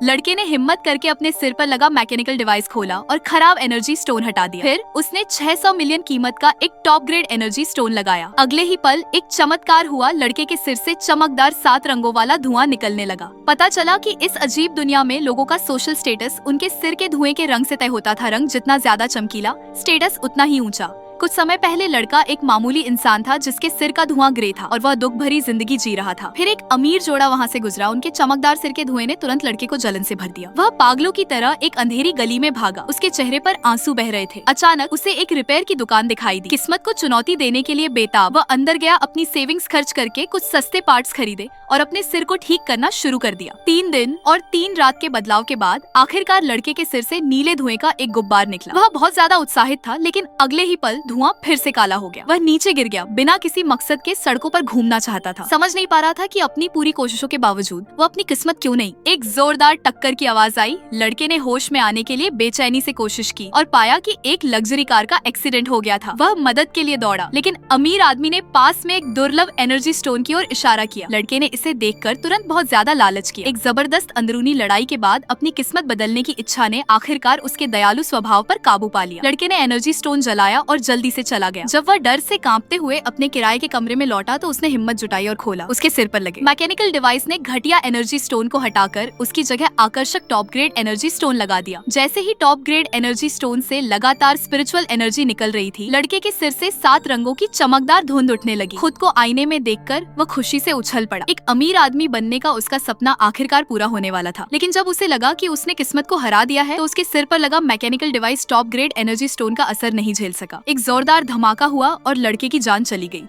लड़के ने हिम्मत करके अपने सिर पर लगा मैकेनिकल डिवाइस खोला और खराब एनर्जी स्टोन हटा दिया। फिर उसने 600 मिलियन कीमत का एक टॉप ग्रेड एनर्जी स्टोन लगाया। अगले ही पल एक चमत्कार हुआ, लड़के के सिर से चमकदार 7 रंगों वाला धुआं निकलने लगा। पता चला कि इस अजीब दुनिया में लोगों का सोशल स्टेटस उनके सिर के धुएं के रंग से तय होता था। रंग जितना ज्यादा चमकीला, स्टेटस उतना ही ऊंचा। कुछ समय पहले लड़का एक मामूली इंसान था जिसके सिर का धुआं ग्रे था और वह दुख भरी जिंदगी जी रहा था। फिर एक अमीर जोड़ा वहाँ से गुजरा। उनके चमकदार सिर के धुएं ने तुरंत लड़के को जलन से भर दिया। वह पागलों की तरह एक अंधेरी गली में भागा। उसके चेहरे पर आंसू बह रहे थे। अचानक उसे एक रिपेयर की दुकान दिखाई दी। किस्मत को चुनौती देने के लिए बेताब वह अंदर गया, अपनी सेविंग्स खर्च करके कुछ सस्ते पार्ट्स खरीदे और अपने सिर को ठीक करना शुरू कर दिया। 3 दिन और 3 रात के बदलाव के बाद आखिरकार लड़के के सिर से नीले धुएं का एक गुब्बार निकला। वह बहुत ज्यादा उत्साहित था, लेकिन अगले ही पल धुआं फिर से काला हो गया। वह नीचे गिर गया, बिना किसी मकसद के सड़कों पर घूमना चाहता था। समझ नहीं पा रहा था कि अपनी पूरी कोशिशों के बावजूद वो अपनी किस्मत क्यों नहीं। एक जोरदार टक्कर की आवाज आई। लड़के ने होश में आने के लिए बेचैनी से कोशिश की और पाया कि एक लग्जरी कार का एक्सीडेंट हो गया था। वह मदद के लिए दौड़ा, लेकिन अमीर आदमी ने पास में एक दुर्लभ एनर्जी स्टोन की ओर इशारा किया। लड़के ने इसे देखकर तुरंत बहुत ज्यादा लालच किया। एक जबरदस्त अंदरूनी लड़ाई के बाद अपनी किस्मत बदलने की इच्छा ने आखिरकार उसके दयालु स्वभाव पर काबू पा लिया। लड़के ने एनर्जी स्टोन जलाया और जल्दी से चला गया। जब वह डर से कांपते हुए अपने किराए के कमरे में लौटा तो उसने हिम्मत जुटाई और खोला। उसके सिर पर लगे मैकेनिकल डिवाइस ने घटिया एनर्जी स्टोन को हटाकर उसकी जगह आकर्षक टॉप ग्रेड एनर्जी स्टोन लगा दिया। जैसे ही टॉप ग्रेड एनर्जी स्टोन से लगातार स्पिरिचुअल एनर्जी निकल रही थी, लड़के के सिर से 7 रंगों की चमकदार धुंध उठने लगी। खुद को आईने में देखकर वह खुशी से उछल पड़ा। एक अमीर आदमी बनने का उसका सपना आखिरकार पूरा होने वाला था। लेकिन जब उसे लगा कि उसने किस्मत को हरा दिया है, तो उसके सिर पर लगा mechanical device top grade energy stone का असर नहीं झेल सका। एक जोरदार धमाका हुआ और लड़के की जान चली गई।